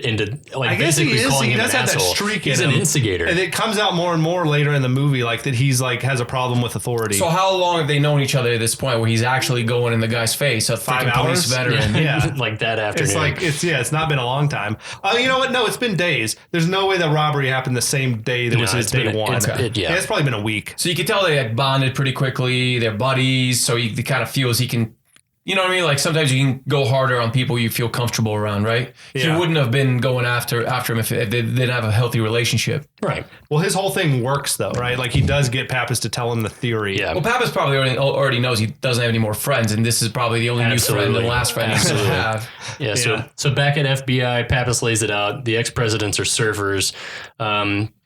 [SPEAKER 2] like,
[SPEAKER 3] I guess
[SPEAKER 2] basically calling him an asshole.
[SPEAKER 3] He does have that streak in him.
[SPEAKER 2] He's an instigator.
[SPEAKER 3] And it comes out more and more later in the movie, like that he's like has a problem with authority.
[SPEAKER 4] So how long have they known each other at this point where he's actually going in the guy's face? A
[SPEAKER 3] 5
[SPEAKER 4] freaking
[SPEAKER 3] hours?
[SPEAKER 4] police veteran.
[SPEAKER 3] Yeah.
[SPEAKER 2] Like that afternoon.
[SPEAKER 3] It's not been a long time. Oh, you know what? No, it's been days. There's no way that robbery happened the same day that was his day one. It's probably been a week.
[SPEAKER 4] So you can tell they had bonded pretty quickly. They're buddies. So he kind of feels he can, you know what I mean? Like sometimes you can go harder on people you feel comfortable around, right? Yeah. He wouldn't have been going after him if they didn't have a healthy relationship.
[SPEAKER 2] Right.
[SPEAKER 3] Well, his whole thing works though, right? Like he does get Pappas to tell him the theory.
[SPEAKER 4] Yeah. Well, Pappas probably already knows he doesn't have any more friends, and this is probably the only new friend and last friend he's going to have.
[SPEAKER 2] Yeah. So back at FBI, Pappas lays it out. The ex-presidents are surfers.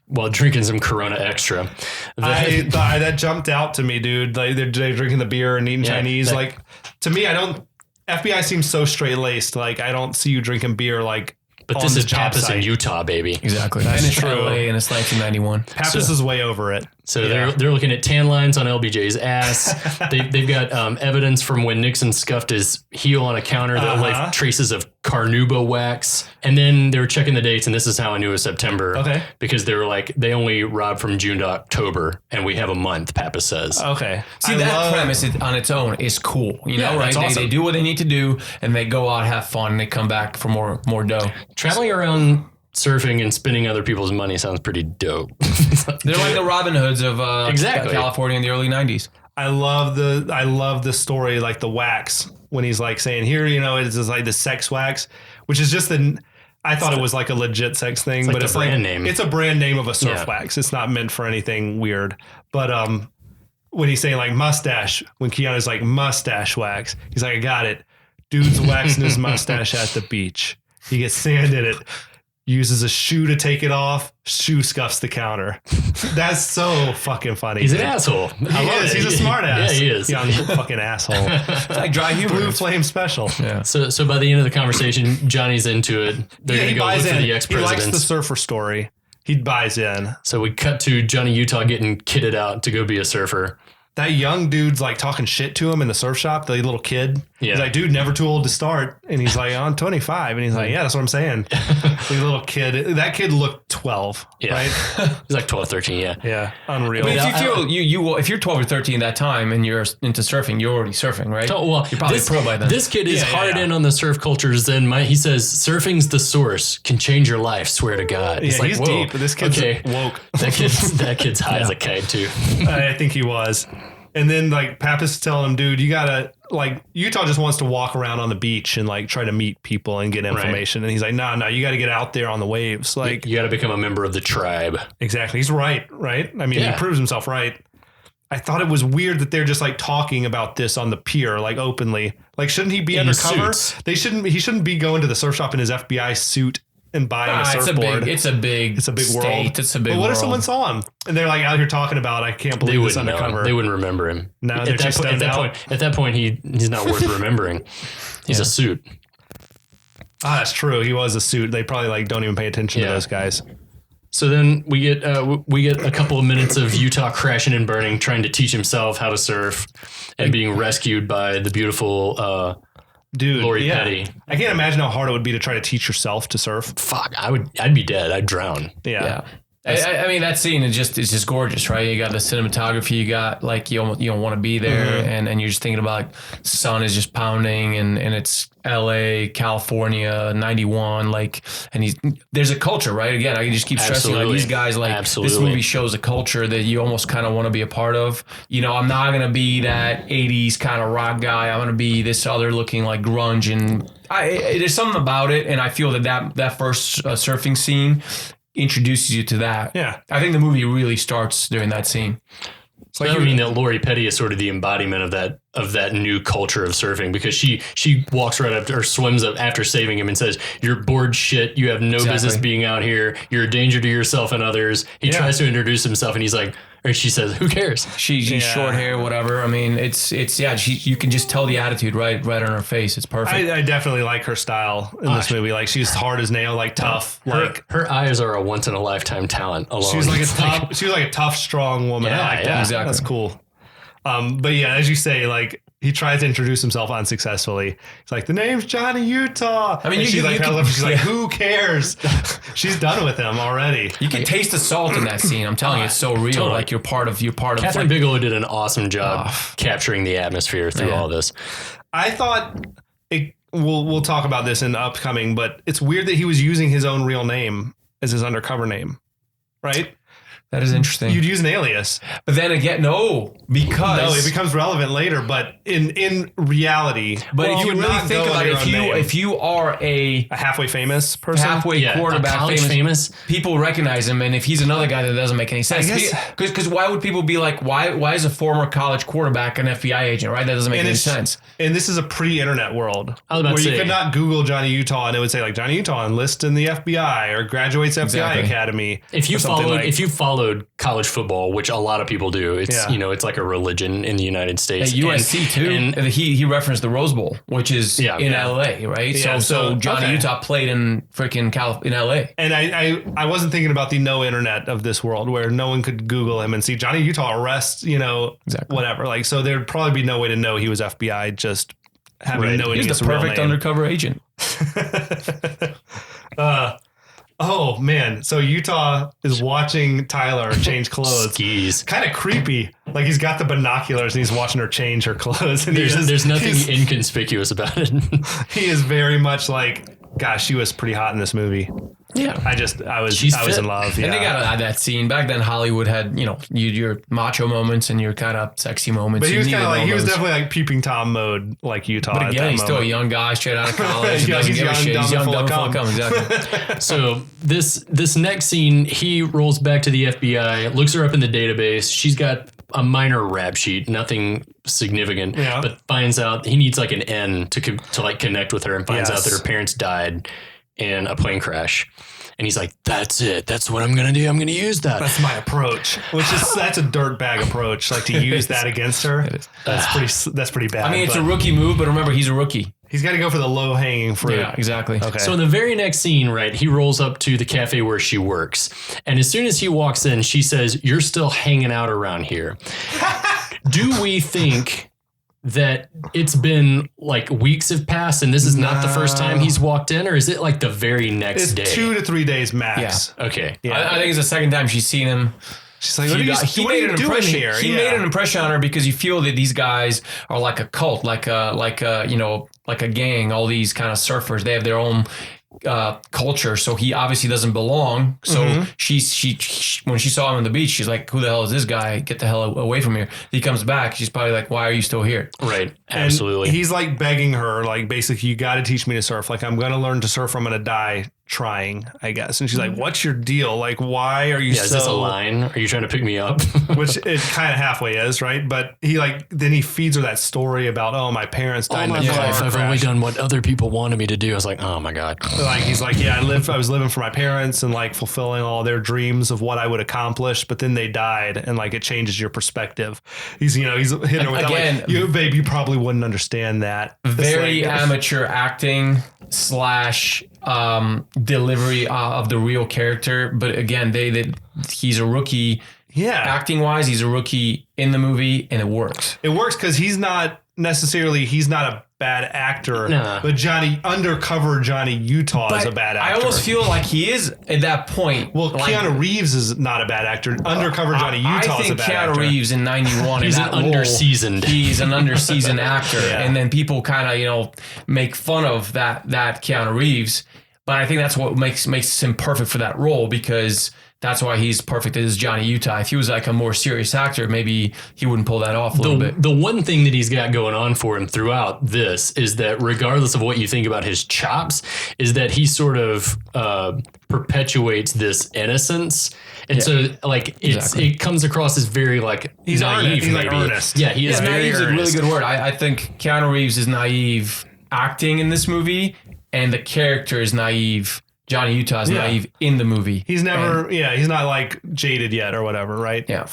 [SPEAKER 2] While drinking some Corona Extra.
[SPEAKER 3] That jumped out to me, dude. Like they're drinking the beer and eating Chinese. Like to me, FBI seems so straight laced. Like I don't see you drinking beer like.
[SPEAKER 2] But this is Pappas in Utah, baby.
[SPEAKER 4] Exactly. And it's true. LA and it's 1991.
[SPEAKER 3] Pappas is way over it.
[SPEAKER 2] So they're looking at tan lines on LBJ's ass. They've got evidence from when Nixon scuffed his heel on a counter that left traces of carnauba wax. And then they were checking the dates, and this is how I knew it was September.
[SPEAKER 3] Okay.
[SPEAKER 2] Because they were like, they only robbed from June to October, and we have a month, Pappas says.
[SPEAKER 3] Okay.
[SPEAKER 4] See, that premise on its own is cool. You know, right? Awesome. They do what they need to do, and they go out, have fun, and they come back for more dough.
[SPEAKER 2] Traveling around surfing and spending other people's money sounds pretty dope.
[SPEAKER 4] They're like the Robin Hoods of California in the early 90s.
[SPEAKER 3] I love the story, like the wax, when he's like saying here, you know, it's just like the sex wax, which is just I thought it was like a legit sex thing, but it's like name. It's a brand name of a surf wax. It's not meant for anything weird. But when he's saying like mustache, when Keanu's like mustache wax, he's like, I got it. Dude's waxing his mustache at the beach. He gets sand in it. Uses a shoe to take it off. Shoe scuffs the counter. That's so fucking funny.
[SPEAKER 2] He's an asshole.
[SPEAKER 3] He is. He's a smart ass.
[SPEAKER 2] Yeah, he is.
[SPEAKER 3] Yeah, fucking asshole.
[SPEAKER 4] It's like dry humor.
[SPEAKER 3] Blue Flame special.
[SPEAKER 2] Yeah. So by the end of the conversation, Johnny's into it. They're going to go look for the ex-presidents.
[SPEAKER 3] He likes the surfer story. He buys in.
[SPEAKER 2] So we cut to Johnny Utah getting kitted out to go be a surfer.
[SPEAKER 3] That young dude's like talking shit to him in the surf shop, the little kid. Yeah. He's like, dude, never too old to start. And he's like, I'm 25. And he's like, yeah, that's what I'm saying. The little kid, that kid looked 12, right?
[SPEAKER 2] He's like 12, 13, yeah.
[SPEAKER 3] Yeah, unreal.
[SPEAKER 4] I mean, if you're 12 or 13 that time and you're into surfing, you're already surfing, right?
[SPEAKER 2] Well,
[SPEAKER 4] you're probably pro by then.
[SPEAKER 2] This kid is hard in on the surf cultures. He says, surfing's the source, can change your life, swear to God. It's
[SPEAKER 3] like, he's deep. This kid's woke.
[SPEAKER 2] That kid's high as a kite, too.
[SPEAKER 3] I think he was. And then like Pappas telling him, dude, you gotta like Utah just wants to walk around on the beach and like try to meet people and get information. Right. And he's like, no, you got to get out there on the waves. Like
[SPEAKER 2] you got to become a member of the tribe.
[SPEAKER 3] Exactly. He's right. I mean, he proves himself right. I thought it was weird that they're just like talking about this on the pier, like openly. Like, shouldn't he be undercover? He shouldn't be going to the surf shop in his FBI suit and buying a surfboard.
[SPEAKER 4] It's a big
[SPEAKER 3] world.
[SPEAKER 4] It's a big
[SPEAKER 3] But what
[SPEAKER 4] world.
[SPEAKER 3] if someone saw him and they're like out here talking about, I can't believe this undercover.
[SPEAKER 2] They wouldn't remember him.
[SPEAKER 3] No,
[SPEAKER 2] at that point, he's not worth remembering. He's a suit.
[SPEAKER 3] That's true. He was a suit. They probably like don't even pay attention to those guys.
[SPEAKER 2] So then we get a couple of minutes of Utah crashing and burning, trying to teach himself how to surf, and being rescued by the beautiful Lori Petty.
[SPEAKER 3] I can't imagine how hard it would be to try to teach yourself to surf.
[SPEAKER 2] Fuck, I'd be dead. I'd drown.
[SPEAKER 3] Yeah.
[SPEAKER 4] I mean, that scene is just gorgeous, right? You got the cinematography, you got like you don't want to be there, and you're just thinking about like sun is just pounding, and it's LA, California, 91, like, and there's a culture, right? Again, I can just keep stressing like these guys, like this movie shows a culture that you almost kind of want to be a part of. You know, I'm not gonna be that 80s kind of rock guy. I'm gonna be this other looking like grunge, and there's something about it, and I feel that first surfing scene introduces you to that.
[SPEAKER 3] Yeah.
[SPEAKER 4] I think the movie really starts during that scene.
[SPEAKER 2] It's like, I mean that Lori Petty is sort of the embodiment of that new culture of surfing, because she walks right up to, or swims up after saving him and says, "You're bored shit. You have no business being out here. You're a danger to yourself and others." He tries to introduce himself and he's like, Or she says, "Who cares?"
[SPEAKER 4] She's short hair, whatever. I mean, it's you can just tell the attitude right on her face. It's perfect.
[SPEAKER 3] I definitely like her style in this movie. Like she's hard as nail, like tough.
[SPEAKER 2] Her eyes are a once in a lifetime talent alone.
[SPEAKER 3] She was like a tough, strong woman.
[SPEAKER 2] Yeah,
[SPEAKER 3] I like that.
[SPEAKER 2] exactly.
[SPEAKER 3] That's cool. But yeah, as you say, like he tries to introduce himself unsuccessfully. He's like, the name's Johnny Utah. I mean, she's like, who cares? She's done with him already.
[SPEAKER 4] You can taste the salt in that scene. I'm telling you, it's so real. Totally. Like you're part of.
[SPEAKER 2] Catherine Bigelow did an awesome job capturing the atmosphere through all this.
[SPEAKER 3] I thought we'll talk about this in upcoming, but it's weird that he was using his own real name as his undercover name, right?
[SPEAKER 4] That is interesting.
[SPEAKER 3] You'd use an alias.
[SPEAKER 4] But then again, because
[SPEAKER 3] it becomes relevant later, but in reality.
[SPEAKER 4] But if you really think about it, if you are a
[SPEAKER 3] halfway famous person,
[SPEAKER 4] quarterback famous, people recognize him, and if he's another guy, that doesn't make any sense. Because why would people be like, why is a former college quarterback an FBI agent, right? That doesn't make any sense.
[SPEAKER 3] And this is a pre-internet world
[SPEAKER 2] where
[SPEAKER 3] you could not Google Johnny Utah and it would say like Johnny Utah enlists in the FBI or graduates FBI Academy.
[SPEAKER 2] If you followed college football, which a lot of people do, it's it's like a religion in the United States.
[SPEAKER 4] At USC too. And he referenced the Rose Bowl, which is in LA, right?
[SPEAKER 3] Yeah,
[SPEAKER 4] so Johnny Utah played in freaking in LA.
[SPEAKER 3] And I wasn't thinking about the no internet of this world where no one could Google him and see Johnny Utah arrests, whatever. Like, so there'd probably be no way to know he was FBI just having no idea.
[SPEAKER 4] He's the perfect undercover agent.
[SPEAKER 3] Oh man! So Utah is watching Tyler change clothes.
[SPEAKER 2] Skis.
[SPEAKER 3] Kind of creepy. Like he's got the binoculars and he's watching her change her clothes. And
[SPEAKER 2] there's nothing inconspicuous about it.
[SPEAKER 3] He is very much like, gosh, she was pretty hot in this movie.
[SPEAKER 4] Yeah,
[SPEAKER 3] I was in love. Yeah.
[SPEAKER 4] And they gotta add that scene. Back then, Hollywood had your macho moments and your kind of sexy moments.
[SPEAKER 3] But he was kind of like definitely like Peeping Tom mode, like Utah.
[SPEAKER 4] But again, he's still a young guy straight out of college. He's young, dumb, full of cum. Exactly.
[SPEAKER 2] So this next scene, he rolls back to the FBI, looks her up in the database. She's got a minor rap sheet, nothing significant, but finds out he needs like an N to like connect with her, and finds out that her parents died in a plane crash. And he's like, that's it. That's what I'm going to do. I'm going to use that.
[SPEAKER 3] That's my approach, that's a dirtbag approach. Like to use that against her. That's pretty bad.
[SPEAKER 4] I mean, it's a rookie move, but remember, he's a rookie.
[SPEAKER 3] He's got to go for the low hanging fruit.
[SPEAKER 4] Yeah, exactly.
[SPEAKER 3] Okay.
[SPEAKER 2] So in the very next scene, right, he rolls up to the cafe where she works. And as soon as he walks in, she says, "You're still hanging out around here." Do we think that it's been like weeks have passed and this is not the first time he's walked in, or is it like the very next day?
[SPEAKER 3] 2 to 3 days max.
[SPEAKER 2] Yeah. Okay.
[SPEAKER 4] Yeah. I think it's the second time she's seen him.
[SPEAKER 3] She's like,
[SPEAKER 4] he made an impression here. He made an impression on her because you feel that these guys are like a cult, like a gang. All these kind of surfers, they have their own culture. So he obviously doesn't belong. So she when she saw him on the beach, she's like, "Who the hell is this guy? Get the hell away from here." He comes back. She's probably like, "Why are you still here?"
[SPEAKER 2] Right. Absolutely.
[SPEAKER 3] And he's like begging her, like basically, you got to teach me to surf. Like I'm going to learn to surf. I'm going to die trying, I guess. And she's like, "What's your deal? Like, why are you so..."
[SPEAKER 2] Is this a line? Are you trying to pick me up?
[SPEAKER 3] Which it kind of halfway is, right? But then he feeds her that story about, oh, my parents died in a car crash.
[SPEAKER 2] I've only done what other people wanted me to do. I was like, oh my God.
[SPEAKER 3] Like he's like, yeah, I was living for my parents and like fulfilling all their dreams of what I would accomplish, but then they died, and like it changes your perspective. He's hitting her with
[SPEAKER 4] again,
[SPEAKER 3] that, like, babe, you probably wouldn't understand that.
[SPEAKER 4] Very amateur acting / delivery of the real character. But again, he's a rookie.
[SPEAKER 3] Yeah.
[SPEAKER 4] Acting wise, he's a rookie in the movie, and it works.
[SPEAKER 3] It works because he's not a bad actor, but undercover Johnny Utah is a bad actor.
[SPEAKER 4] I almost feel like he is at that point.
[SPEAKER 3] Well, Keanu Reeves is not a bad actor. Undercover Johnny Utah is a bad actor.
[SPEAKER 4] I think Keanu Reeves in 91
[SPEAKER 2] he's an underseasoned.
[SPEAKER 4] He's an underseasoned actor, and then people kind of make fun of that Keanu Reeves. But I think that's what makes him perfect for that role, because that's why he's perfect as Johnny Utah. If he was like a more serious actor, maybe he wouldn't pull that off a little bit.
[SPEAKER 2] The one thing that he's got going on for him throughout this is that regardless of what you think about his chops, is that he sort of perpetuates this innocence. And so like it comes across as very like
[SPEAKER 3] he's
[SPEAKER 2] naive.
[SPEAKER 3] He's like earnest.
[SPEAKER 2] Yeah, he is very
[SPEAKER 4] naive. Is a really good word. I think Keanu Reeves is naive acting in this movie, and the character is naive Johnny Utah is naive in the movie.
[SPEAKER 3] He's never, he's not like jaded yet or whatever, right?
[SPEAKER 4] Yeah.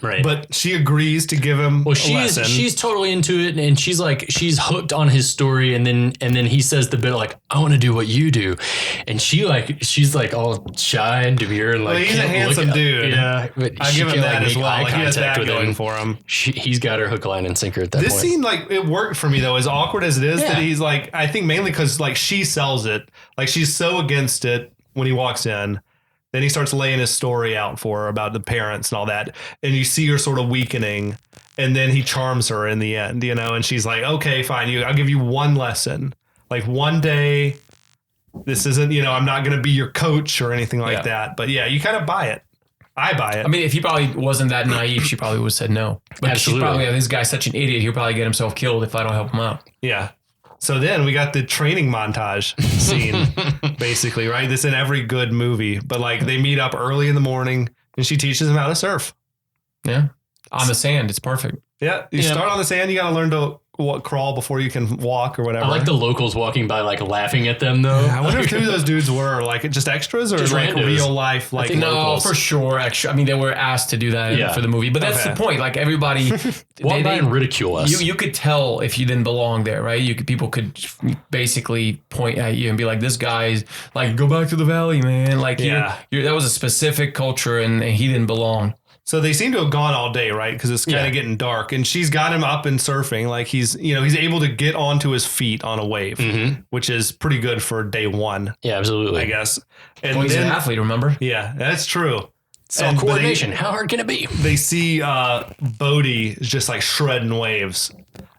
[SPEAKER 2] Right.
[SPEAKER 3] But she agrees to give him a lesson.
[SPEAKER 2] She's totally into it, and she's hooked on his story, and then he says the bit like, I want to do what you do. And she's like all shy and demure and like,
[SPEAKER 3] well, he's a handsome dude.
[SPEAKER 2] Yeah. But
[SPEAKER 3] I give him that as well. Like, he has that going for him.
[SPEAKER 2] He's got her hook, line, and sinker at that
[SPEAKER 3] this
[SPEAKER 2] point.
[SPEAKER 3] This scene, like, it worked for me though, as awkward as it is, that he's like, I think mainly because like she sells it. Like she's so against it when he walks in. Then he starts laying his story out for her about the parents and all that. And you see her sort of weakening. And then he charms her in the end, and she's like, okay, fine. I'll give you one lesson. Like one day, this isn't, I'm not going to be your coach or anything like that. But yeah, you kind of buy it. I buy it.
[SPEAKER 4] I mean, if he probably wasn't that naive, she probably would have said no. But
[SPEAKER 2] Absolutely.
[SPEAKER 4] She's probably, this guy's such an idiot, he'll probably get himself killed if I don't help him out.
[SPEAKER 3] Yeah. So then we got the training montage scene, basically, right? This in every good movie. But like they meet up early in the morning and she teaches him how to surf.
[SPEAKER 4] Yeah. On the sand. It's perfect.
[SPEAKER 3] Yeah. You start on the sand. You got to learn to crawl before you can walk or whatever.
[SPEAKER 2] I like the locals walking by, like laughing at them though.
[SPEAKER 3] I wonder if who those dudes were, like just extras or just like randos. Real life, like
[SPEAKER 2] locals.
[SPEAKER 4] No, for sure. Extra. I mean, they were asked to do that for the movie, but that's the point. Like everybody
[SPEAKER 2] walk by and ridicule us.
[SPEAKER 4] You could tell if you didn't belong there, right? People could basically point at you and be like, "This guy's like, go back to the valley, man." Like, that was a specific culture, and he didn't belong.
[SPEAKER 3] So they seem to have gone all day, right? Because it's kind of getting dark, and she's got him up and surfing. Like he's able to get onto his feet on a wave, which is pretty good for day one.
[SPEAKER 2] Yeah, absolutely.
[SPEAKER 3] I guess. And
[SPEAKER 4] he's an athlete, remember?
[SPEAKER 3] Yeah, that's true.
[SPEAKER 2] It's all coordination. How hard can it be?
[SPEAKER 3] They see Bodhi just like shredding waves.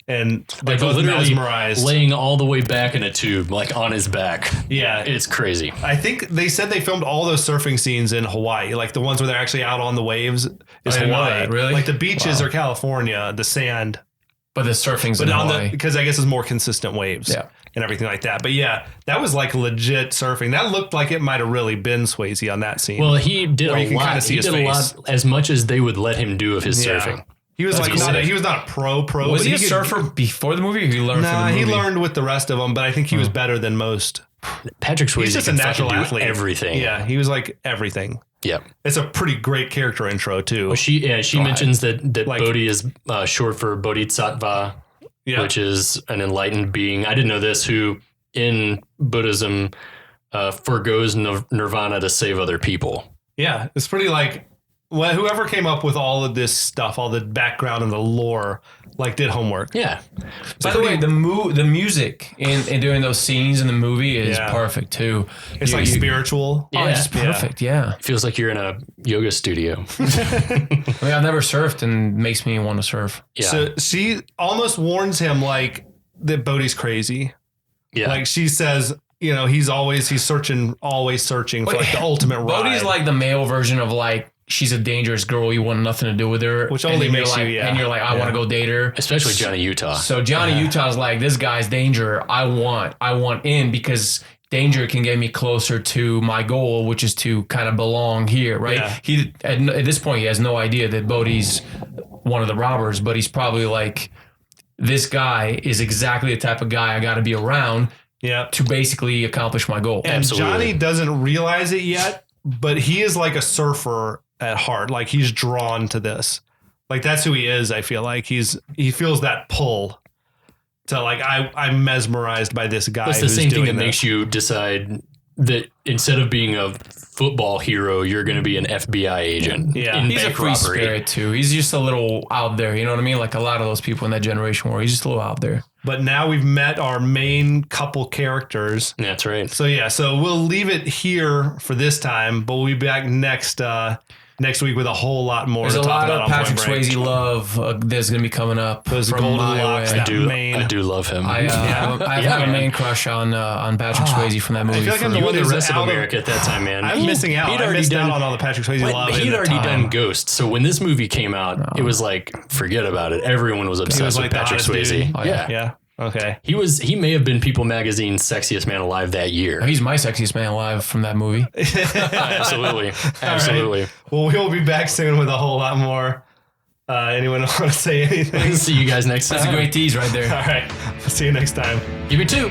[SPEAKER 3] And they're both
[SPEAKER 2] literally
[SPEAKER 3] mesmerized.
[SPEAKER 2] Laying all the way back in a tube, like on his back.
[SPEAKER 3] Yeah.
[SPEAKER 2] It's crazy.
[SPEAKER 3] I think they said they filmed all those surfing scenes in Hawaii. Like the ones where they're actually out on the waves is Hawaii.
[SPEAKER 4] Really?
[SPEAKER 3] Like the beaches are California, the sand.
[SPEAKER 4] But the surfing's in Hawaii.
[SPEAKER 3] Because I guess it's more consistent waves.
[SPEAKER 4] Yeah.
[SPEAKER 3] And everything like that. But yeah, that was like legit surfing. That looked like it might have really been Swayze on that scene.
[SPEAKER 2] Well, he did a lot. He did a lot, as much as they would let him do of his surfing.
[SPEAKER 3] He was he was not a pro.
[SPEAKER 4] Was he a surfer before the movie, or he learned from the movie?
[SPEAKER 3] He learned with the rest of them, but I think he was better than most.
[SPEAKER 2] Patrick Swayze
[SPEAKER 3] He's just a natural athlete.
[SPEAKER 2] Everything.
[SPEAKER 3] Yeah, he was like everything.
[SPEAKER 2] Yeah.
[SPEAKER 3] It's a pretty great character intro too.
[SPEAKER 2] Well, she mentions that like, Bodhi is short for Bodhisattva, which is an enlightened being. I didn't know this, who in Buddhism forgoes nirvana to save other people.
[SPEAKER 3] Yeah, it's pretty like... Well, whoever came up with all of this stuff, all the background and the lore, like did homework.
[SPEAKER 2] Yeah.
[SPEAKER 4] By the way, the music in doing those scenes in the movie is perfect too.
[SPEAKER 3] It's like spiritual.
[SPEAKER 4] Oh, it's just perfect. Yeah.
[SPEAKER 2] It feels like you're in a yoga studio.
[SPEAKER 4] I mean, I've never surfed, and it makes me want to surf.
[SPEAKER 3] Yeah. So she almost warns him like that Bodhi's crazy. Yeah. Like she says, he's always searching for like the ultimate ride.
[SPEAKER 4] Bodhi's like the male version of like, she's a dangerous girl. You want nothing to do with her.
[SPEAKER 3] Which only makes you,
[SPEAKER 4] And you're like, I want to go date her.
[SPEAKER 2] Especially Johnny Utah.
[SPEAKER 4] So Johnny Utah's like, this guy's danger. I want in because danger can get me closer to my goal, which is to kind of belong here, right? Yeah. He at this point, he has no idea that Bodhi's one of the robbers, but he's probably like, this guy is exactly the type of guy I got to be around to basically accomplish my goal.
[SPEAKER 3] And absolutely. Johnny doesn't realize it yet, but he is like a surfer at heart. Like he's drawn to this. Like that's who he is. I feel like he feels that pull to like, I'm mesmerized by this guy.
[SPEAKER 2] It's the same thing that makes you decide that instead of being a football hero, you're going to be an FBI agent.
[SPEAKER 4] Yeah. He's a free spirit too. He's just a little out there. You know what I mean? Like a lot of those people in that generation were, he's just a little out there.
[SPEAKER 3] But now we've met our main couple characters.
[SPEAKER 2] That's right.
[SPEAKER 3] So we'll leave it here for this time, but we'll be back next week with a whole lot more.
[SPEAKER 4] There's a lot of Patrick Swayze love that's going to be coming up.
[SPEAKER 3] Those golden locks.
[SPEAKER 2] I do love him.
[SPEAKER 4] I've had a main crush on Patrick Swayze from that movie.
[SPEAKER 2] I feel like I'm the one the rest of America at that time, man.
[SPEAKER 3] I'm missing out. I missed out on all the Patrick Swayze love.
[SPEAKER 2] He'd already done Ghost, so when this movie came out, it was like, forget about it. Everyone was obsessed with Patrick Swayze.
[SPEAKER 3] Oh, yeah. Okay.
[SPEAKER 2] He may have been People Magazine's sexiest man alive that year.
[SPEAKER 4] He's my sexiest man alive from that movie.
[SPEAKER 2] Absolutely.
[SPEAKER 3] Right. Well, we'll be back soon with a whole lot more. Anyone want to say anything?
[SPEAKER 2] See you guys next time.
[SPEAKER 4] That's a great tease right there.
[SPEAKER 3] All right. See you next time.
[SPEAKER 2] Give me 2.